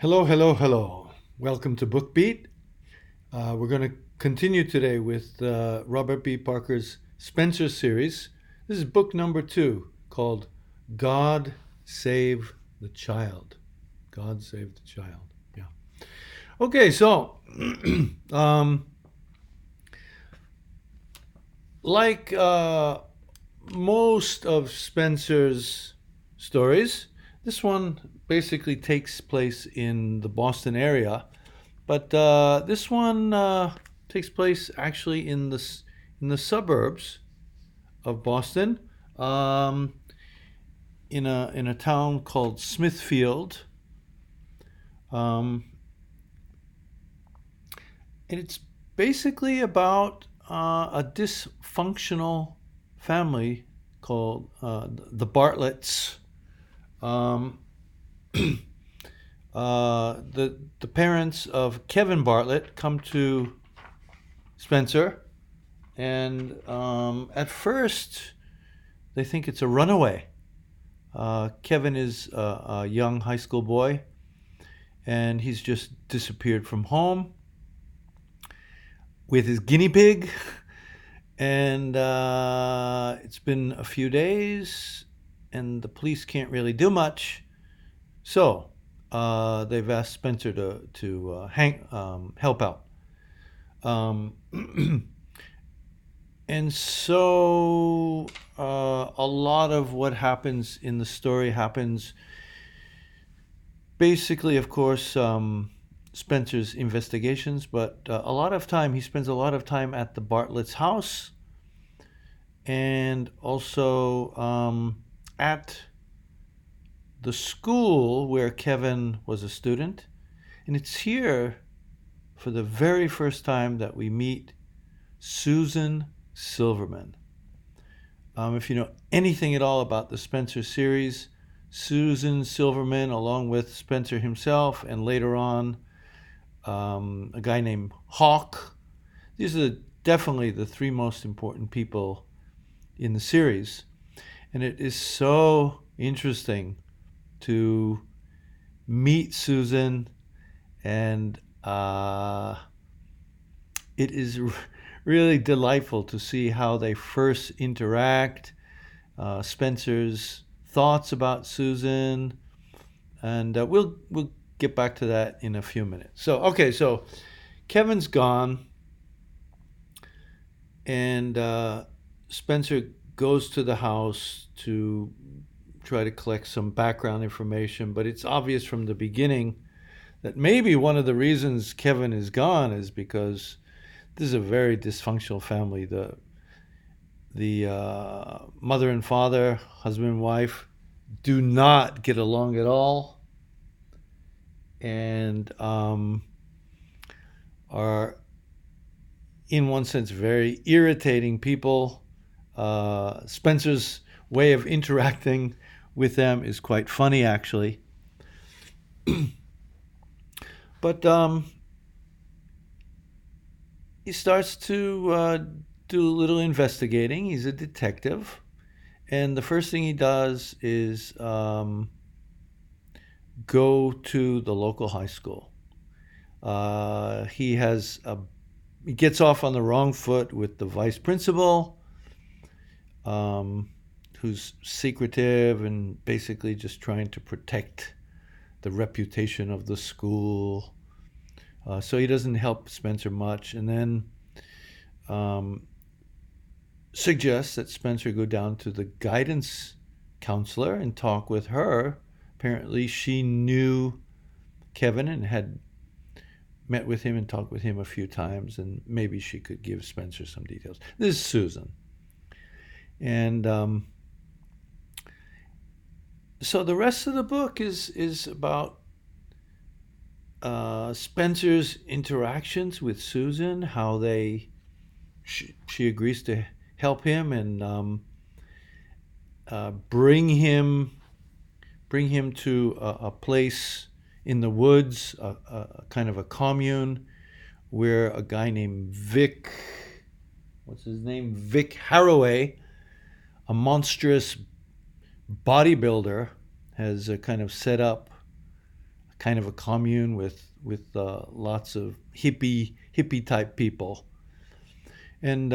Hello, hello, hello. Welcome to BookBeat. We're going to continue today with Robert B. Parker's Spenser series. This is book number 2 called God Save the Child. God Save the Child. Yeah. Okay, so um, like most of Spenser's stories, this one basically takes place in the Boston area. But this one takes place actually in the suburbs of Boston, um, in a town called Smithfield, um, and it's basically about a dysfunctional family called the Bartletts. Um, the parents of Kevin Bartlett come to Spenser, and at first they think it's a runaway. Kevin is a young high school boy, and he's just disappeared from home with his guinea pig. And it's been a few days, and the police can't really do much. So they've asked Spenser to help out. Um, and so a lot of what happens in the story happens basically, of course, Spenser's investigations, but he spends a lot of time at the Bartlett's house, and also at the school where Kevin was a student. And it's here for the very first time that we meet Susan Silverman. If you know anything at all about the Spenser series, Susan Silverman, along with Spenser himself, and later on a guy named Hawk, these are definitely the three most important people in the series. And it is so interesting to meet Susan, and it is really delightful to see how they first interact, Spenser's thoughts about Susan, and we'll get back to that in a few minutes. So Kevin's gone, and Spenser goes to the house to try to collect some background information, but it's obvious from the beginning that maybe one of the reasons Kevin is gone is because this is a very dysfunctional family. The mother and father, husband and wife, do not get along at all, and are, in one sense, very irritating people. Spenser's way of interacting with them is quite funny, actually. But he starts to do a little investigating. He's a detective. And the first thing he does is go to the local high school. He gets off on the wrong foot with the vice principal, who's secretive and basically just trying to protect the reputation of the school. So he doesn't help Spenser much, and then suggests that Spenser go down to the guidance counselor and talk with her. Apparently, she knew Kevin and had met with him and talked with him a few times, and maybe she could give Spenser some details. This is Susan. And so the rest of the book is about Spenser's interactions with Susan, how she agrees to help him and bring him to a place in the woods, a kind of a commune, where a guy named Vic Harroway, a monstrous bodybuilder, has kind of set up kind of a commune with lots of hippie type people. And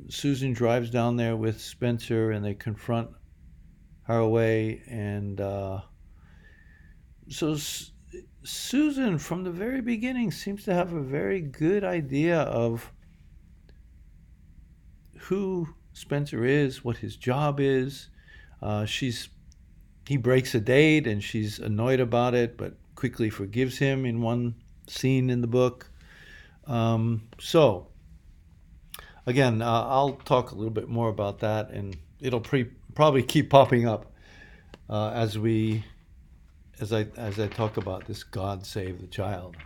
Susan drives down there with Spenser, and they confront Haraway. And so Susan, from the very beginning, seems to have a very good idea of who Spenser is, what his job is. She's He breaks a date, and she's annoyed about it, but quickly forgives him in one scene in the book. So again, I'll talk a little bit more about that, and it'll probably keep popping up as I talk about this God Save the Child.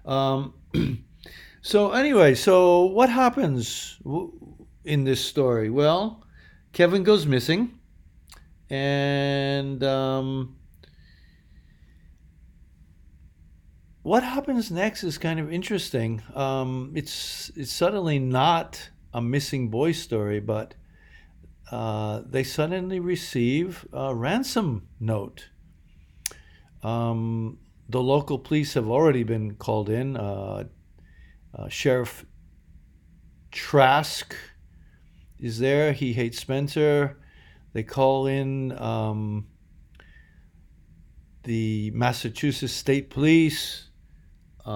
Um, so anyway, so what happens in this story? Well, Kevin goes missing, and what happens next is kind of interesting. It's suddenly not a missing boy story, but they suddenly receive a ransom note. The local police have already been called in. Sheriff Trask is there. He hates Spenser. They call in the Massachusetts State Police. They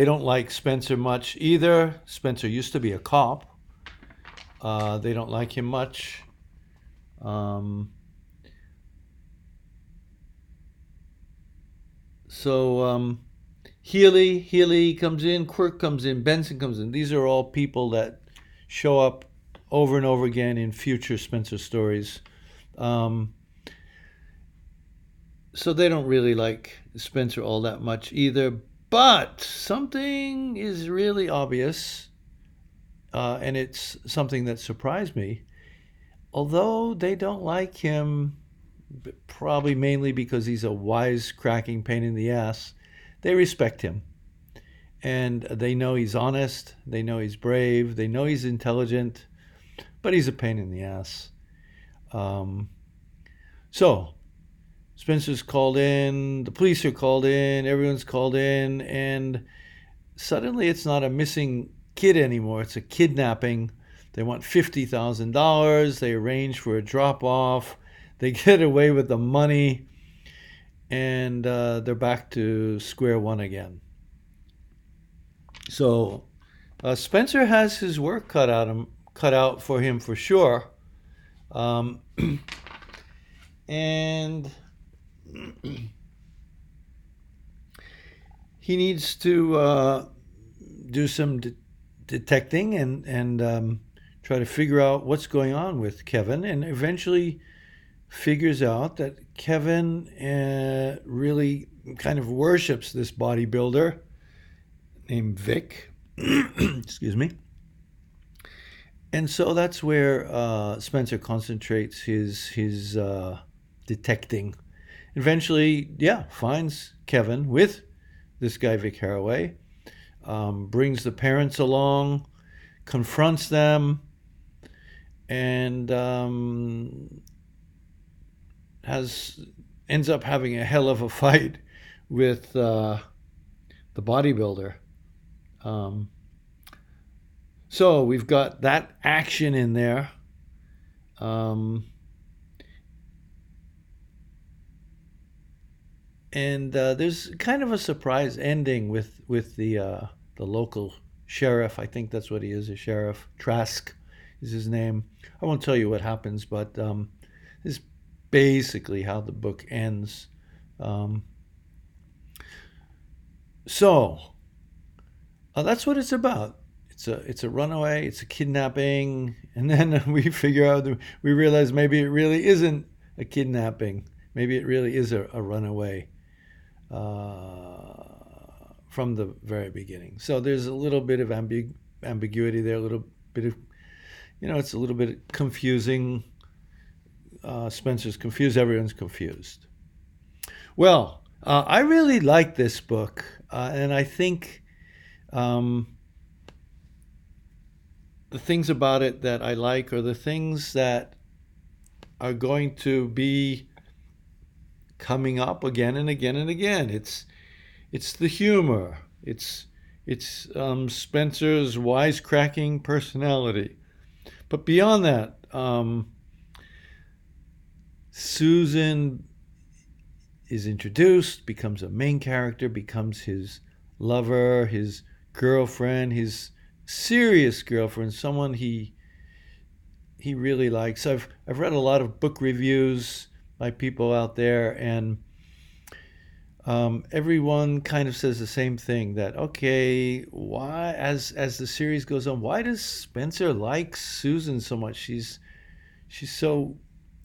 don't like Spenser much either. Spenser used to be a cop. They don't like him much. So Healy comes in, Quirk comes in, Benson comes in. These are all people that show up over and over again in future Spenser stories. So they don't really like Spenser all that much either. But something is really obvious, and it's something that surprised me. Although they don't like him, probably mainly because he's a wisecracking pain in the ass, they respect him. And they know he's honest, they know he's brave, they know he's intelligent, but he's a pain in the ass. So Spenser's called in, the police are called in, everyone's called in, and suddenly it's not a missing kid anymore, it's a kidnapping. They want $50,000. They arrange for a drop off. They get away with the money, and they're back to square one again. So Spenser has his work cut out for him for sure, and he needs to do some detecting and try to figure out what's going on with Kevin, and eventually figures out that Kevin really kind of worships this bodybuilder named Vic. Excuse me. And so that's where Spenser concentrates his detecting. Eventually, finds Kevin with this guy Vic Haraway, brings the parents along, confronts them, and ends up having a hell of a fight with the bodybuilder. So we've got that action in there. And there's kind of a surprise ending with the local sheriff. I think that's what he is, a sheriff. Trask is his name. I won't tell you what happens, but this is basically how the book ends. So that's what it's about. It's a runaway. It's a kidnapping, and then we realize maybe it really isn't a kidnapping. Maybe it really is a runaway from the very beginning. So there's a little bit of ambiguity there. A little bit of, it's a little bit confusing. Spenser's confused. Everyone's confused. Well, I really like this book, and I think the things about it that I like are the things that are going to be coming up again and again and again. It's the humor. It's Spencer's wisecracking personality. But beyond that, Susan is introduced, becomes a main character, becomes his lover, his girlfriend, his serious girlfriend, someone he really likes. I've read a lot of book reviews by people out there, and everyone kind of says the same thing, that okay, why, as the series goes on, why does Spencer like Susan so much? She's so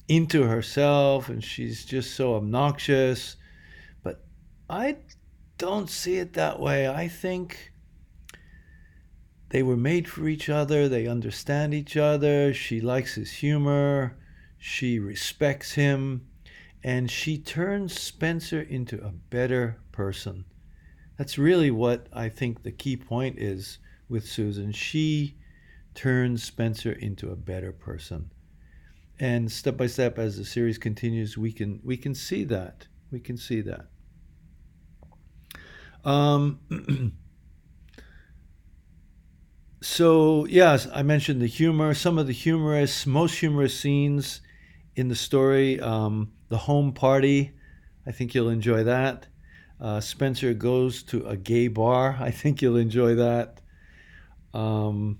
into herself, and she's just so obnoxious. But I don't see it that way. I think they were made for each other. They understand each other. She likes his humor. She respects him. And she turns Spencer into a better person. That's really what I think the key point is with Susan. She turns Spencer into a better person. And step by step, as the series continues, we can see that. We can see that. So yes, I mentioned the humor. Some of the most humorous scenes in the story. The home party. I think you'll enjoy that. Spencer goes to a gay bar. I think you'll enjoy that. And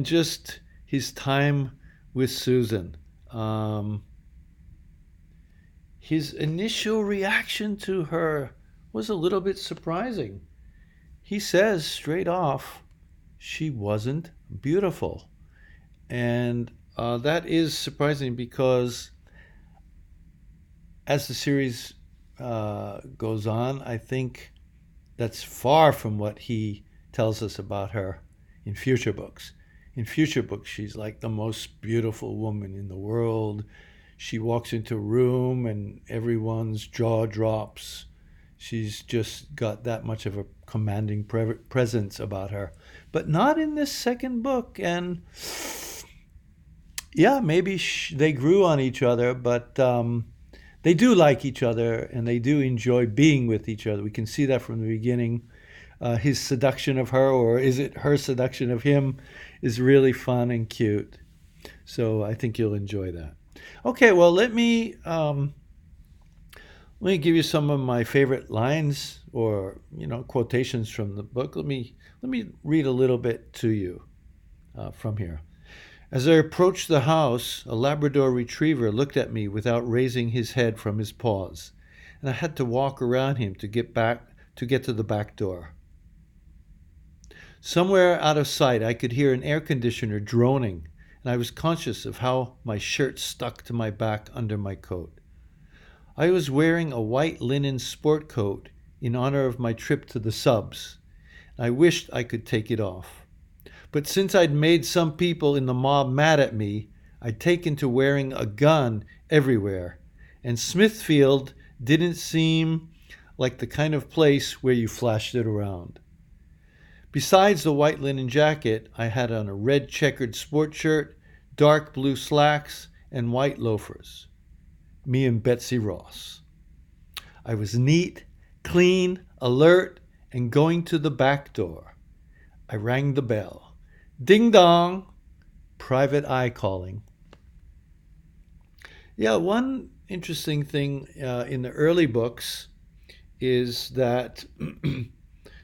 just his time with Susan. His initial reaction to her was a little bit surprising. He says straight off, she wasn't beautiful. And that is surprising because as the series goes on, I think that's far from what he tells us about her in future books. In future books, she's like the most beautiful woman in the world. She walks into a room and everyone's jaw drops. She's just got that much of a commanding presence about her. But not in this second book. And yeah, maybe they grew on each other, but they do like each other and they do enjoy being with each other. We can see that from the beginning. His seduction of her, or is it her seduction of him, is really fun and cute. So I think you'll enjoy that. Okay, well, let me give you some of my favorite lines, or quotations from the book. Let me read a little bit to you from here. As I approached the house, a Labrador retriever looked at me without raising his head from his paws, and I had to walk around him to get to the back door. Somewhere out of sight, I could hear an air conditioner droning, and I was conscious of how my shirt stuck to my back under my coat. I was wearing a white linen sport coat in honor of my trip to the subs. I wished I could take it off. But since I'd made some people in the mob mad at me, I'd taken to wearing a gun everywhere, and Smithfield didn't seem like the kind of place where you flashed it around. Besides the white linen jacket, I had on a red checkered sport shirt, dark blue slacks, and white loafers. Me and Betsy Ross. I was neat, clean, alert, and going to the back door. I rang the bell. Ding dong! Private eye calling. Yeah, one interesting thing in the early books is that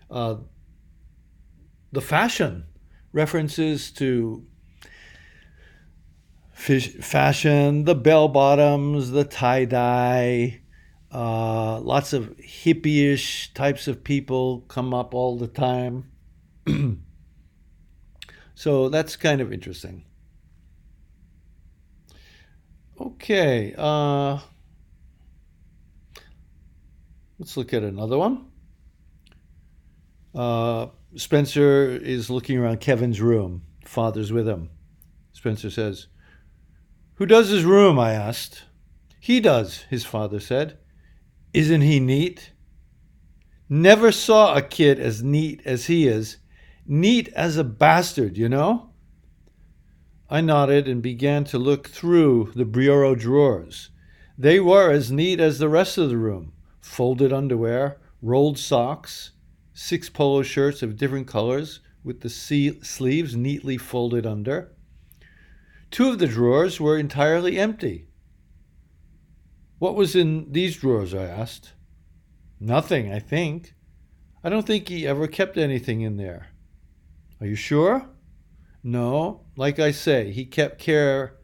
the fashion references to fashion, the bell bottoms, the tie dye, lots of hippie-ish types of people come up all the time. So that's kind of interesting. Okay, let's look at another one. Spencer is looking around Kevin's room. Father's with him. Spencer says, "Who does his room?" I asked. "He does," his father said. "Isn't he neat?" "Never saw a kid as neat as he is. Neat as a bastard, you know?" I nodded and began to look through the bureau drawers. They were as neat as the rest of the room: folded underwear, rolled socks, 6 polo shirts of different colors with the sleeves neatly folded under. 2 of the drawers were entirely empty. "What was in these drawers?" I asked. "Nothing, I think. I don't think he ever kept anything in there." "Are you sure?" "No, like I say, he kept care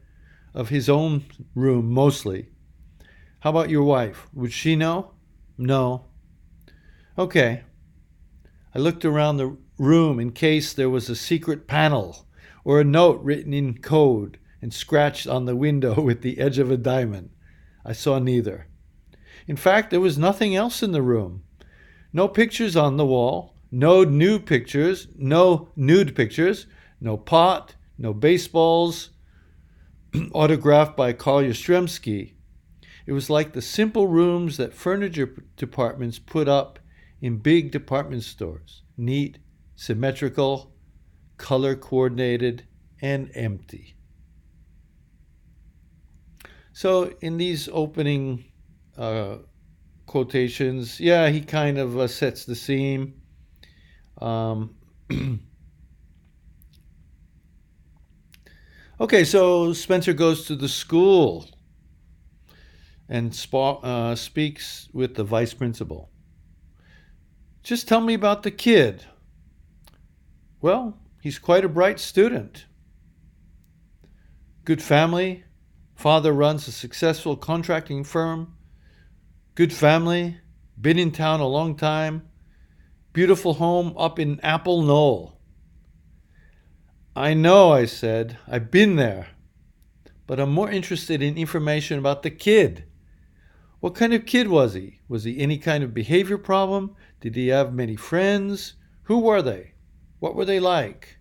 of his own room mostly." "How about your wife? Would she know?" "No." "Okay." I looked around the room in case there was a secret panel or a note written in code and scratched on the window with the edge of a diamond. I saw neither. In fact, there was nothing else in the room. No pictures on the wall, no nude pictures, no pot, no baseballs autographed by Carl Yastrzemski. It was like the simple rooms that furniture departments put up in big department stores: neat, symmetrical, color coordinated, and empty. So in these opening quotations, yeah, he kind of sets the scene. Um, okay, so Spenser goes to the school and speaks with the vice principal. "Just tell me about the kid." "Well, he's quite a bright student. Good family. Father runs a successful contracting firm. Good family. Been in town a long time. Beautiful home up in Apple Knoll." "I know," I said. "I've been there. But I'm more interested in information about the kid. What kind of kid was he? Was he any kind of behavior problem? Did he have many friends? Who were they? What were they like?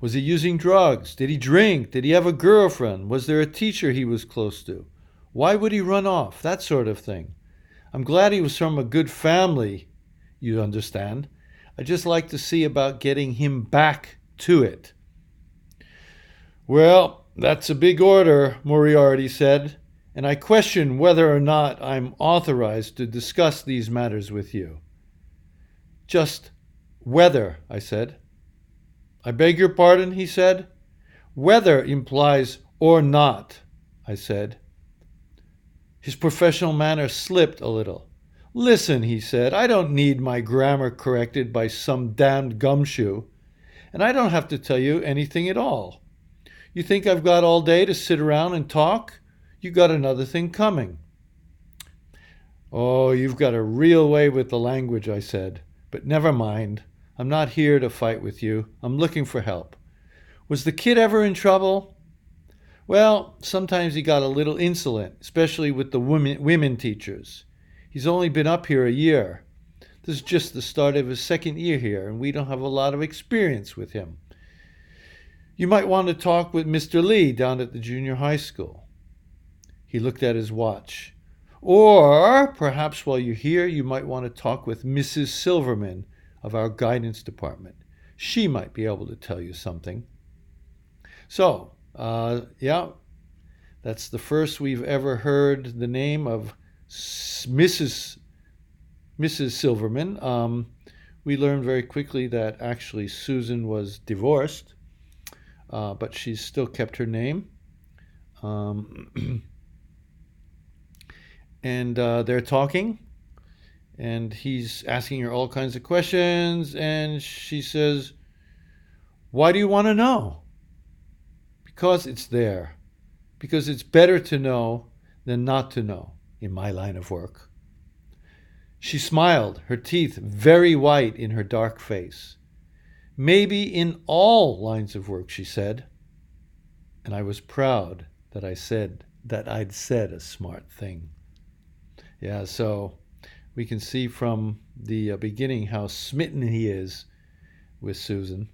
Was he using drugs? Did he drink? Did he have a girlfriend? Was there a teacher he was close to? Why would he run off? That sort of thing. I'm glad he was from a good family, you understand. I'd just like to see about getting him back to it." "Well, that's a big order," Moriarty said, "and I question whether or not I'm authorized to discuss these matters with you." "Just whether," I said. "I beg your pardon," he said. "Whether implies or not," I said. His professional manner slipped a little. "Listen," he said, "I don't need my grammar corrected by some damned gumshoe, and I don't have to tell you anything at all. You think I've got all day to sit around and talk? You got another thing coming." "Oh, you've got a real way with the language," I said. "But never mind. I'm not here to fight with you. I'm looking for help. Was the kid ever in trouble?" "Well, sometimes he got a little insolent, especially with the women teachers. He's only been up here a year. This is just the start of his second year here, and we don't have a lot of experience with him. You might want to talk with Mr. Lee down at the junior high school." He looked at his watch. "Or perhaps while you're here, you might want to talk with Mrs. Silverman of our guidance department. She might be able to tell you something." So, yeah, that's the first we've ever heard the name of Mrs. Silverman. We learned very quickly that actually Susan was divorced, but she's still kept her name. And they're talking, and he's asking her all kinds of questions, and she says, "Why do you want to know?" "Because it's there. Because it's better to know than not to know in my line of work." She smiled, her teeth very white in her dark face. "Maybe in all lines of work," she said. And I was proud that I'd said a smart thing. Yeah, so we can see from the beginning how smitten he is with Susan.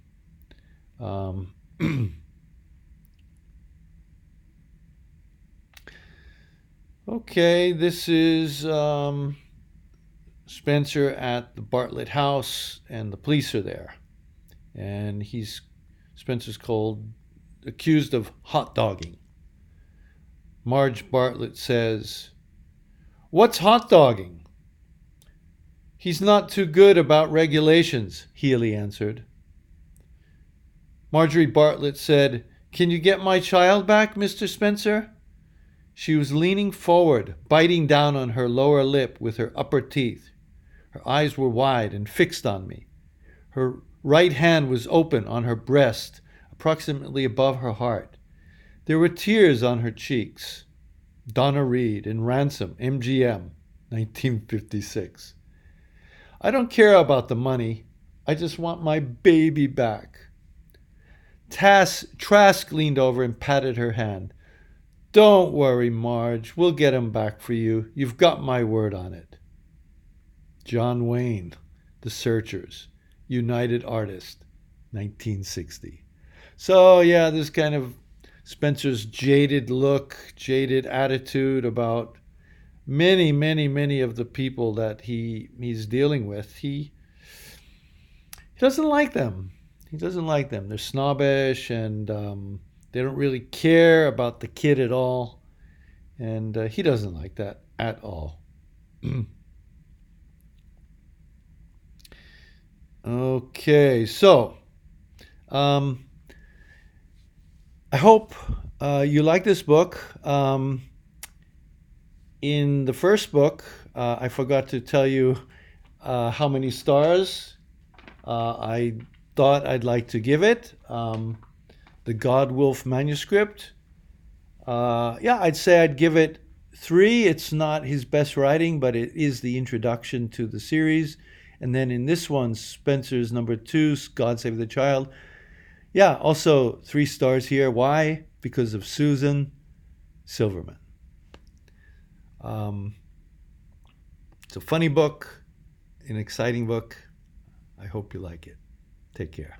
Okay, this is Spenser at the Bartlett house, and the police are there. And Spenser's accused of hot dogging. Marge Bartlett says, "What's hot dogging?" "He's not too good about regulations," Healy answered. Marjorie Bartlett said, "Can you get my child back, Mr. Spenser?" She was leaning forward, biting down on her lower lip with her upper teeth. Her eyes were wide and fixed on me. Her right hand was open on her breast, approximately above her heart. There were tears on her cheeks. Donna Reed in Ransom, MGM, 1956. "I don't care about the money. I just want my baby back." Trask leaned over and patted her hand. "Don't worry, Marge. We'll get him back for you. You've got my word on it." John Wayne, The Searchers, United Artists, 1960. So, yeah, this kind of Spenser's jaded look, jaded attitude about many of the people that he's dealing with. He doesn't like them. He doesn't like them. They're snobbish and they don't really care about the kid at all. And he doesn't like that at all. Okay, so I hope you like this book. In the first book, I forgot to tell you how many stars I thought I'd like to give it. The God Wolf manuscript. Yeah, I'd say I'd give it 3. It's not his best writing, but it is the introduction to the series. And then in this one, Spenser's number 2, God Save the Child. Yeah, also 3 stars here. Why? Because of Susan Silverman. It's a funny book, an exciting book. I hope you like it. Take care.